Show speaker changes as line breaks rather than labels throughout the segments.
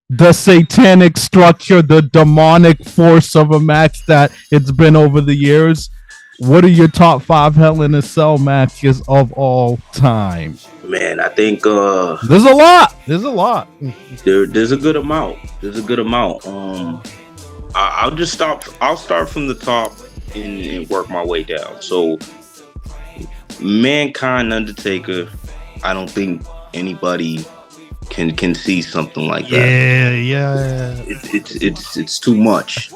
the satanic structure, the demonic force of a match that it's been over the years. What are your top five Hell in a Cell matches of all time?
Man, I think
There's a lot. There's a lot.
there's a good amount. There's a good amount. I'll just stop. I'll start from the top and work my way down. So, Mankind Undertaker. I don't think anybody can see something like that.
Yeah.
It's too much.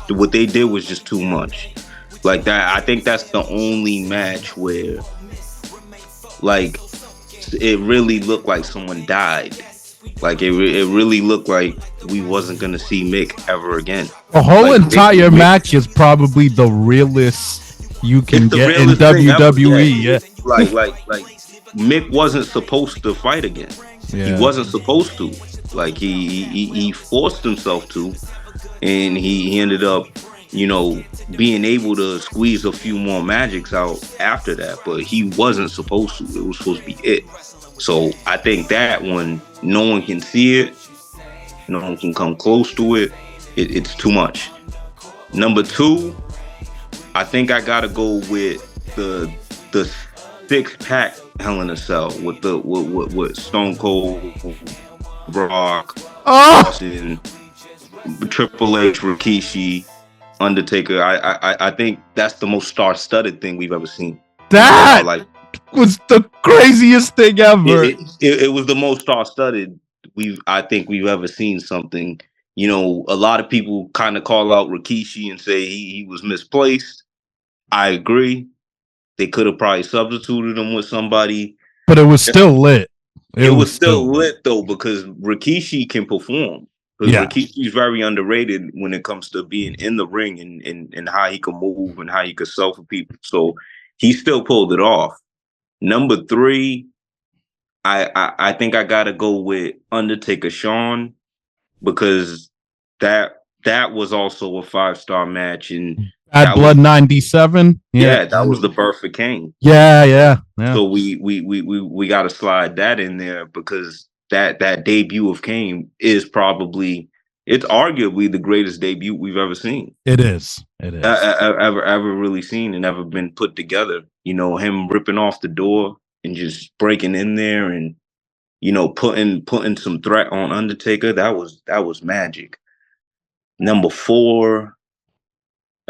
What they did was just too much. Like that, I think that's the only match where, like, it really looked like someone died. Like it really looked like we wasn't gonna see Mick ever again.
The whole
Like
entire match is probably the realest you can get in WWE. Yeah.
Like Mick wasn't supposed to fight again.
Yeah.
He wasn't supposed to. Like he forced himself to, and he ended up, being able to squeeze a few more magics out after that. But he wasn't supposed to. It was supposed to be it. So I think that one, no one can see it, no one can come close to it. It's too much. Number two, I think I gotta go with the 6-pack Hell in a Cell with Stone Cold, Rock, Austin, Triple H, Rikishi, Undertaker. I think that's the most star-studded thing we've ever seen.
That was the craziest thing ever.
It was the most star-studded I think we've ever seen something. A lot of people kind of call out Rikishi and say he was misplaced. I agree. They could have probably substituted him with somebody,
but it was still lit.
It was still lit though, because Rikishi can perform. Because Rikishi's very underrated when it comes to being in the ring and how he can move and how he can sell for people. So he still pulled it off. Number three, I think I gotta go with Undertaker Shawn, because that was also a 5-star match, and
Bad Blood '97.
Yeah, that was the birth of Kane.
Yeah.
So we got to slide that in there, because that debut of Kane is it's arguably the greatest debut we've ever seen.
It is.
Ever really seen and ever been put together. Him ripping off the door and just breaking in there and putting some threat on Undertaker. That was magic. Number 4,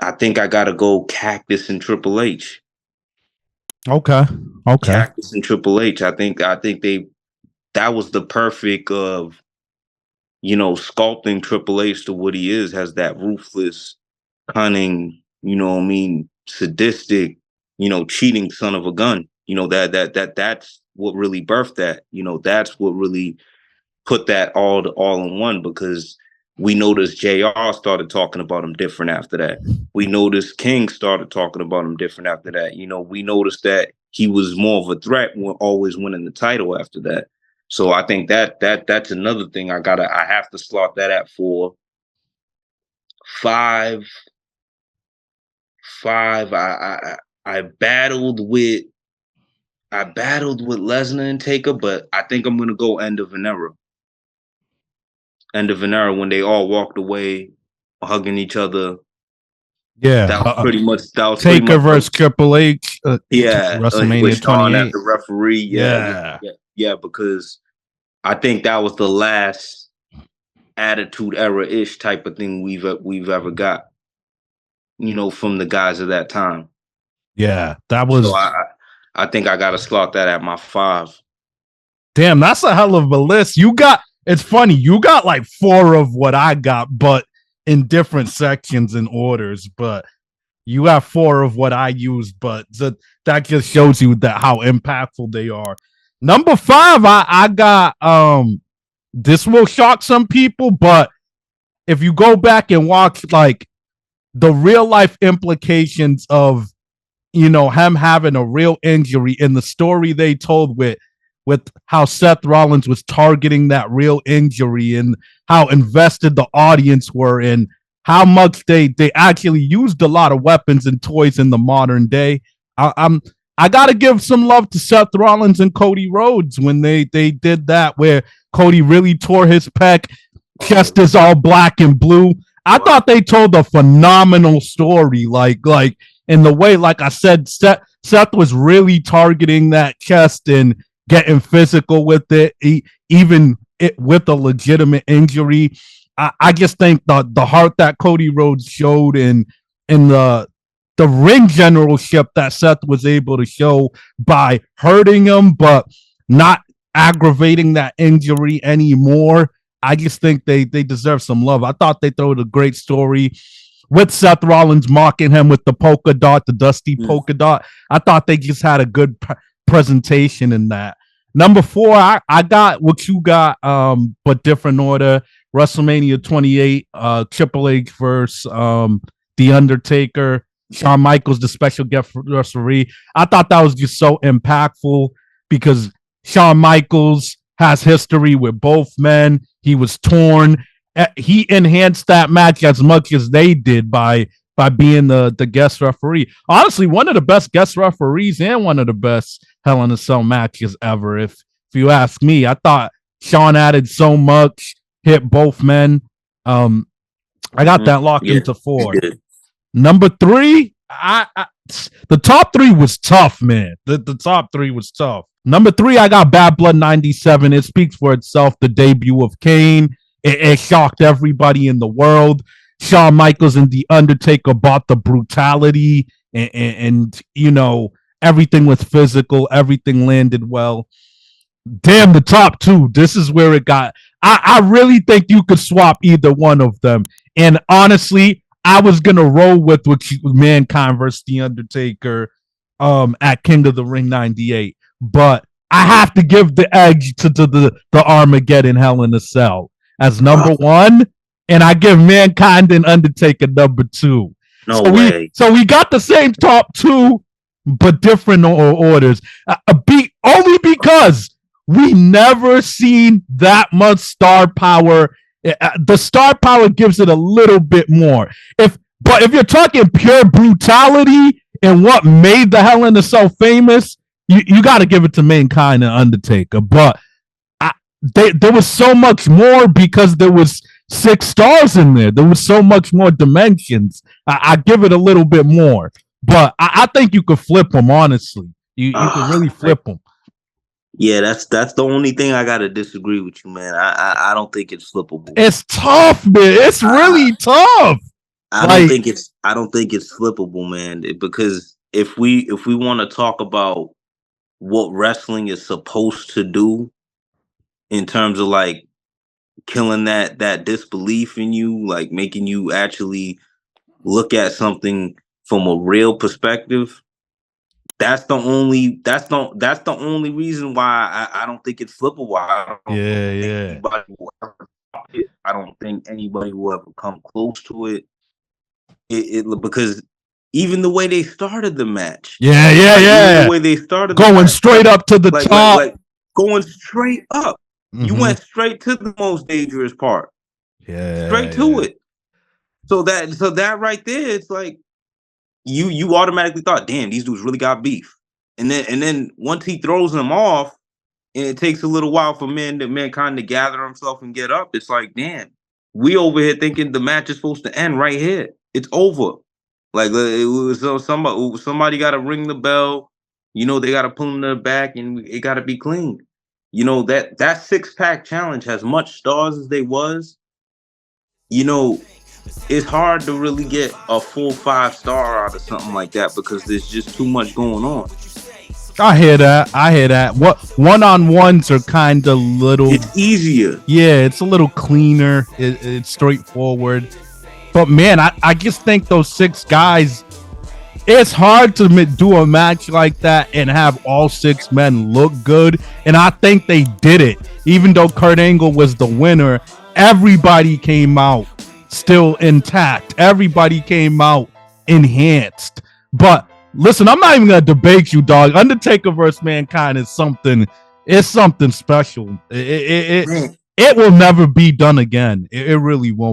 I think I gotta go Cactus and Triple H.
Okay.
Cactus and Triple H. I think that was the perfect of, sculpting Triple H to what he is. Has that ruthless, cunning, sadistic, cheating son of a gun. That's what really birthed that. That's what really put that all in one, because we noticed JR started talking about him different after that. We noticed King started talking about him different after that. We noticed that he was more of a threat, always winning the title after that. So I think that's another thing I have to slot that at 4. 5. I battled with Lesnar and Taker, but I think I'm gonna go End of an Era. End of an Era, when they all walked away, hugging each other.
Yeah,
that was pretty much
Taker versus Triple H. WrestleMania 28
as the referee. Yeah, because I think that was the last Attitude Era-ish type of thing we've ever got. From the guys of that time.
Yeah, that was.
So I think I got to slot that at my 5.
Damn, that's a hell of a list. It's funny, you got like 4 of what I got, but in different sections and orders. But you got 4 of what I used, but that just shows you how impactful they are. Number 5, I got this will shock some people, but if you go back and watch like the real life implications of him having a real injury in the story they told with how Seth Rollins was targeting that real injury and how invested the audience were in how much they actually used a lot of weapons and toys in the modern day. I gotta give some love to Seth Rollins and Cody Rhodes when they did that, where Cody really tore his pec. chest is all black and blue. I thought they told a phenomenal story. Like in the way, like I said, Seth was really targeting that chest and getting physical with it, even with a legitimate injury. I just think the heart that Cody Rhodes showed in the ring generalship that Seth was able to show by hurting him, but not aggravating that injury anymore. I just think they deserve some love. I thought they told a great story with Seth Rollins mocking him with the polka dot, the dusty polka dot. I thought they just had a good presentation in that. Number 4, I got what you got, but different order. WrestleMania 28, Triple H versus The Undertaker. Shawn Michaels, the special guest referee. I thought that was just so impactful because Shawn Michaels has history with both men. He was torn. He enhanced that match as much as they did by being the guest referee. Honestly, one of the best guest referees and one of the best Hell in a Cell matches ever. If you ask me, I thought Shawn added so much, hit both men. I got that locked into 4. Number 3, the top 3 was tough, man. The top 3 was tough. Number 3, I got Bad Blood 97. It speaks for itself. The debut of Kane. It shocked everybody in the world. Shawn Michaels and The Undertaker bought the brutality and you know, everything was physical. Everything landed well. Damn, the top 2. This is where it got. I really think you could swap either one of them. And honestly, I was gonna roll with Mankind versus The Undertaker at King of the Ring 98. But I have to give the edge to the Armageddon Hell in a Cell as number 1, and I give Mankind and Undertaker number 2.
No way.
So we got the same top 2, but different orders. Only because we never seen that much star power. The star power gives it a little bit more. But if you're talking pure brutality and what made the Hell in a Cell famous, you got to give it to Mankind and Undertaker. But there was so much more because there was 6 stars in there. There was so much more dimensions. I give it a little bit more. But I think you could flip them, honestly. You could really flip them.
Yeah, that's the only thing I gotta disagree with you, man. I don't think it's flippable.
It's tough, man. It's really tough.
I don't think it's flippable, man. Because if we want to talk about what wrestling is supposed to do in terms of like killing that disbelief in you, like making you actually look at something from a real perspective, that's the only reason why I don't think it's flippable. I don't think anybody will ever come close to it. Because even the way they started the match,
the
way they started
going straight up to the top,
like going straight up. Mm-hmm. You went straight to the most dangerous part, straight to it. So that right there, it's like you automatically thought, damn, these dudes really got beef. And then once he throws them off, and it takes a little while for Mankind to gather himself and get up, it's like, damn, we over here thinking the match is supposed to end right here. It's over. Like it was somebody got to ring the bell. You know, they got to pull them to the back, and it got to be clean. You know, that 6-pack challenge, as much stars as they was, you know, it's hard to really get a full 5-star out of something like that because there's just too much going on.
I hear that. What one-on-ones are kind of little.
It's easier.
Yeah, it's a little cleaner. It's straightforward. But man, I just think those 6 guys. It's hard to do a match like that and have all 6 men look good, and I think they did it. Even though Kurt Angle was the winner, everybody came out still intact. Everybody came out enhanced. But listen, I'm not even gonna debate you, dog. Undertaker versus Mankind is something. It's something special. It will never be done again. It really won't.